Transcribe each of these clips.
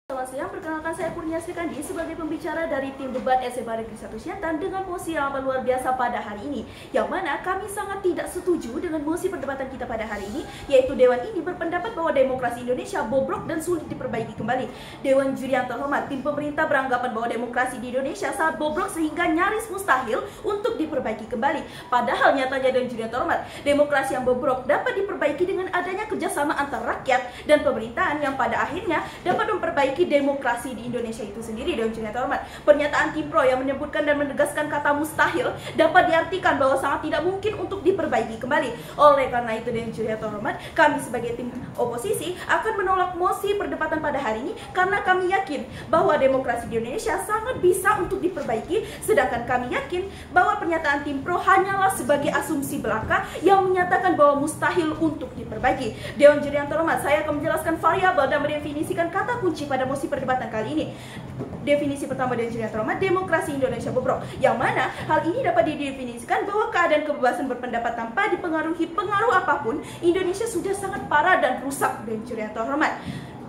Selamat siang, perkenalkan saya Kurnia Srikandi sebagai pembicara dari tim debat SMA Negeri 1 Siantan dengan mosi yang amat luar biasa pada hari ini, yang mana kami sangat tidak setuju dengan mosi perdebatan kita pada hari ini, yaitu Dewan ini berpendapat bahwa demokrasi Indonesia bobrok dan sulit diperbaiki kembali. Dewan juri yang terhormat, tim pemerintah beranggapan bahwa demokrasi di Indonesia sangat bobrok sehingga nyaris mustahil untuk diperbaiki kembali. Padahal nyatanya Dewan juri yang terhormat, demokrasi yang bobrok dapat diperbaiki dengan adanya kerjasama antara rakyat dan pemerintahan yang pada akhirnya dapat memperbaiki demokrasi di Indonesia itu sendiri. Dewan juri yang terhormat, pernyataan Tim Pro yang menyebutkan dan menegaskan kata mustahil dapat diartikan bahwa sangat tidak mungkin untuk diperbaiki kembali. Oleh karena itu, Dewan juri yang terhormat, kami sebagai tim oposisi akan menolak mosi perdebatan pada hari ini karena kami yakin bahwa demokrasi di Indonesia sangat bisa untuk diperbaiki, sedangkan kami yakin bahwa pernyataan Tim Pro hanyalah sebagai asumsi belaka yang menyatakan bahwa mustahil untuk diperbaiki. Dewan juri yang terhormat, saya akan menjelaskan variabel dan mendefinisikan kata kunci pada mosi perdebatan kali ini. Definisi pertama Dewan juri yang terhormat, demokrasi Indonesia bobrok, yang mana hal ini dapat didefinisikan bahwa keadaan kebebasan berpendapat tanpa dipengaruhi pengaruh apapun Indonesia sudah sangat parah dan rusak. Dewan juri yang terhormat,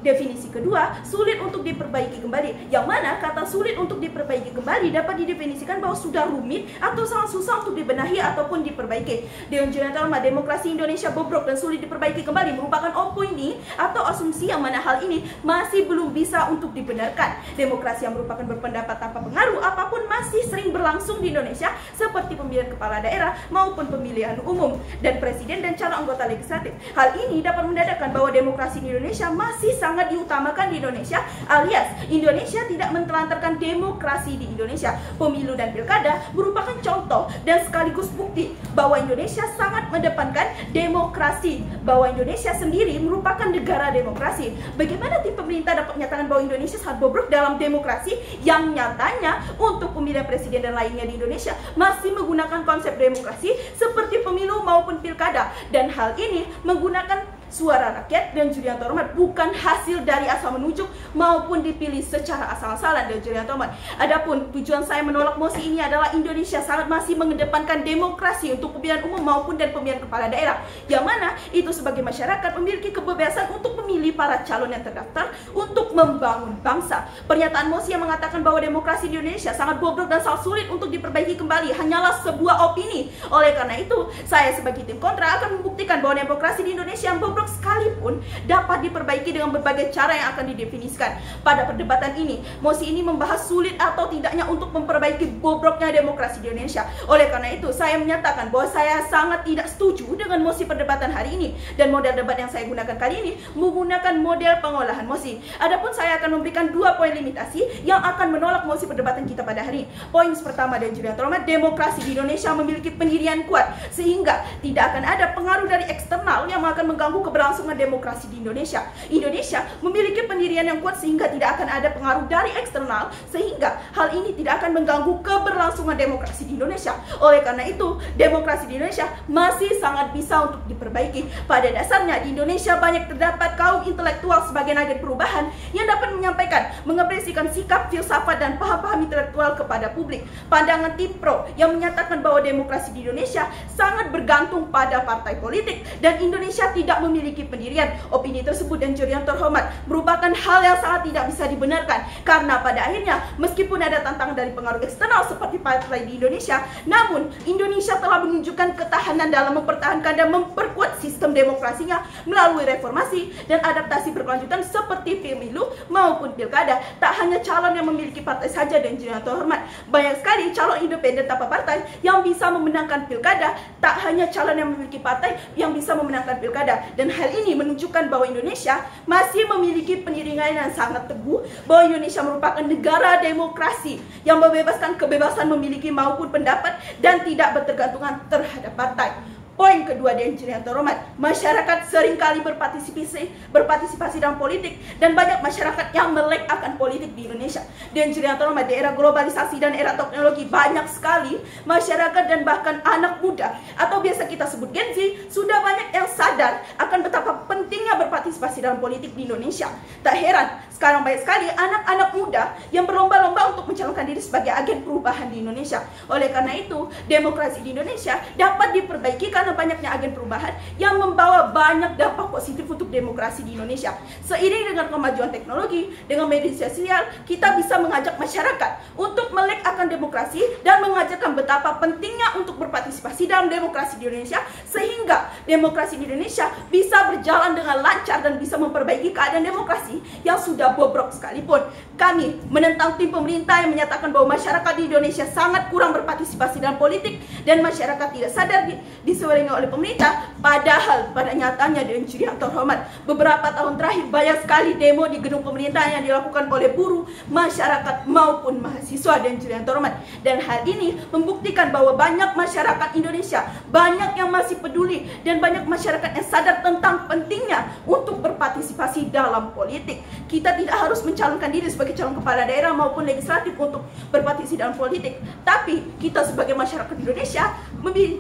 definisi kedua, sulit untuk diperbaiki kembali, yang mana kata sulit untuk diperbaiki kembali dapat didefinisikan bahwa sudah rumit atau sangat susah untuk dibenahi ataupun diperbaiki. Dewan juri yang terhormat, demokrasi Indonesia bobrok dan sulit diperbaiki kembali merupakan opini atau asumsi yang mana hal ini masih belum bisa untuk dibenarkan. Demokrasi yang merupakan berpendapat tanpa pengaruh apapun masih sering berlangsung di Indonesia, seperti pemilihan kepala daerah maupun pemilihan umum dan presiden dan calon anggota legislatif. Hal ini dapat mendadakkan bahwa demokrasi di Indonesia masih sangat diutamakan di Indonesia, alias Indonesia tidak mentelantarkan demokrasi di Indonesia. Pemilu dan pilkada merupakan contoh dan sekaligus bukti bahwa Indonesia sangat mengedepankan demokrasi, bahwa Indonesia sendiri merupakan negara demokrasi. Bagaimana tim pemerintah dapat menyatakan bahwa Indonesia sangat bobrok dalam demokrasi yang nyatanya untuk pemilihan presiden dan lainnya di Indonesia masih menggunakan konsep demokrasi seperti pemilu maupun pilkada, dan hal ini menggunakan suara rakyat dan juri yang terhormat, bukan hasil dari asal menunjuk maupun dipilih secara asal-asalan. Dan juri yang terhormat, adapun tujuan saya menolak mosi ini adalah Indonesia sangat masih mengedepankan demokrasi untuk pemilihan umum maupun dan pemilihan kepala daerah, yang mana itu sebagai masyarakat memiliki kebebasan untuk memilih para calon yang terdaftar untuk membangun bangsa. Pernyataan mosi yang mengatakan bahwa demokrasi di Indonesia sangat bobrok dan sangat sulit untuk diperbaiki kembali hanyalah sebuah opini. Oleh karena itu, saya sebagai tim kontra akan membuktikan bahwa demokrasi di Indonesia yang bobrok sekalipun dapat diperbaiki dengan berbagai cara yang akan didefinisikan. Pada perdebatan ini, mosi ini membahas sulit atau tidaknya untuk memperbaiki bobroknya demokrasi di Indonesia. Oleh karena itu, saya menyatakan bahwa saya sangat tidak setuju dengan mosi perdebatan hari ini, dan model debat yang saya gunakan kali ini menggunakan model pengolahan mosi. Adapun saya akan memberikan 2 poin limitasi yang akan menolak mosi perdebatan kita pada hari ini. Poin pertama dan juri yang terhormat, demokrasi di Indonesia memiliki pendirian kuat sehingga tidak akan ada pengaruh dari eksternal yang akan mengganggu keberlangsungan demokrasi di Indonesia. Indonesia memiliki pendirian yang kuat sehingga tidak akan ada pengaruh dari eksternal, sehingga hal ini tidak akan mengganggu keberlangsungan demokrasi di Indonesia. Oleh karena itu, demokrasi di Indonesia masih sangat bisa untuk diperbaiki. Pada dasarnya di Indonesia banyak terdapat kaum intelektual sebagai agen perubahan yang dapat menyampaikan, mengekspresikan sikap, filsafat dan paham-paham intelektual kepada publik. Pandangan Tim Pro yang menyatakan bahwa demokrasi di Indonesia sangat bergantung pada partai politik dan Indonesia tidak memiliki pendirian. Opini tersebut dan juri yang terhormat merupakan hal yang sangat tidak bisa dibenarkan, karena pada akhirnya meskipun ada tantangan dari pengaruh eksternal seperti partai di Indonesia, namun Indonesia telah menunjukkan ketahanan dalam mempertahankan dan memperkuat sistem demokrasinya melalui reformasi dan adaptasi berkelanjutan seperti pemilu maupun pilkada. Tak hanya calon yang memiliki partai saja dan juri yang terhormat, banyak sekali calon independen tanpa partai yang bisa memenangkan pilkada. Tak hanya calon yang memiliki partai yang bisa memenangkan pilkada, dan hal ini menunjukkan bahwa Indonesia masih memiliki pendirian yang sangat teguh, bahwa Indonesia merupakan negara demokrasi yang membebaskan kebebasan memiliki maupun pendapat dan tidak bertergantungan terhadap partai. Poin kedua dan juri yang terhormat, masyarakat seringkali berpartisipasi dalam politik dan banyak masyarakat yang melek akan politik di Indonesia. Dan juri yang terhormat, di era globalisasi dan era teknologi banyak sekali masyarakat dan bahkan anak muda atau biasa kita sebut Gen Z sudah banyak yang sadar akan betapa pentingnya berpartisipasi dalam politik di Indonesia. Tak heran sekarang banyak sekali anak-anak muda yang berlomba-lomba untuk mencalonkan diri sebagai agen perubahan di Indonesia. Oleh karena itu, demokrasi di Indonesia dapat diperbaiki karena banyaknya agen perubahan yang membawa banyak dampak positif untuk demokrasi di Indonesia. Seiring dengan kemajuan teknologi, dengan media sosial, kita bisa mengajak masyarakat untuk melek akan demokrasi dan mengajarkan betapa pentingnya untuk berpartisipasi dalam demokrasi di Indonesia, sehingga demokrasi di Indonesia bisa berjalan dengan lancar dan bisa memperbaiki keadaan demokrasi yang sudah bobrok sekalipun. Kami menentang tim pemerintah yang menyatakan bahwa masyarakat di Indonesia sangat kurang berpartisipasi dalam politik dan masyarakat tidak sadar disewengi oleh pemerintah, padahal pada nyatanya Dewan Jurian terhormat, beberapa tahun terakhir banyak sekali demo di gedung pemerintahan yang dilakukan oleh buruh, masyarakat maupun mahasiswa Dewan Jurian terhormat. Dan hal ini membuktikan bahwa banyak masyarakat Indonesia, banyak yang masih peduli dan banyak masyarakat yang sadar tentang pentingnya untuk berpartisipasi dalam politik. Kita tidak harus mencalonkan diri sebagai calon kepala daerah maupun legislatif untuk berpartisipasi dalam politik, tapi kita sebagai masyarakat Indonesia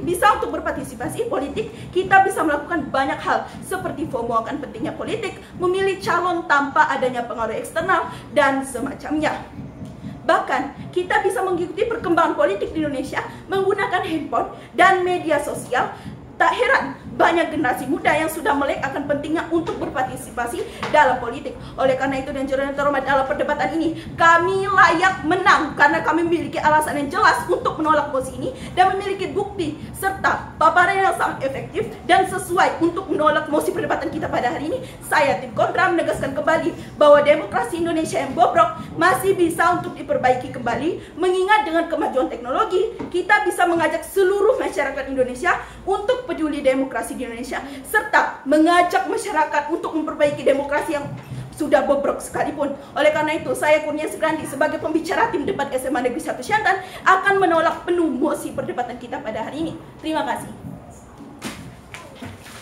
bisa untuk berpartisipasi politik. Kita bisa melakukan banyak hal seperti FOMO akan pentingnya politik, memilih calon tanpa adanya pengaruh eksternal dan semacamnya. Bahkan kita bisa mengikuti perkembangan politik di Indonesia menggunakan handphone dan media sosial. Tak heran banyak generasi muda yang sudah melek akan pentingnya untuk berpartisipasi dalam politik. Oleh karena itu, dan jurnalis terhormat, dalam perdebatan ini kami layak menang karena kami memiliki alasan yang jelas untuk menolak mosi ini dan memiliki bukti serta paparan yang sangat efektif dan sesuai untuk menolak mosi perdebatan kita pada hari ini. Saya tim kontra menegaskan kembali bahwa demokrasi Indonesia yang bobrok masih bisa untuk diperbaiki kembali. Mengingat dengan kemajuan teknologi, kita bisa mengajak seluruh masyarakat Indonesia untuk peduli demokrasi di Indonesia, serta mengajak masyarakat untuk memperbaiki demokrasi yang sudah bobrok sekalipun. Oleh karena itu, saya Kurniasih Grandi sebagai pembicara tim debat SMA Negeri 1 Siantan akan menolak penuh mosi perdebatan kita pada hari ini. Terima kasih.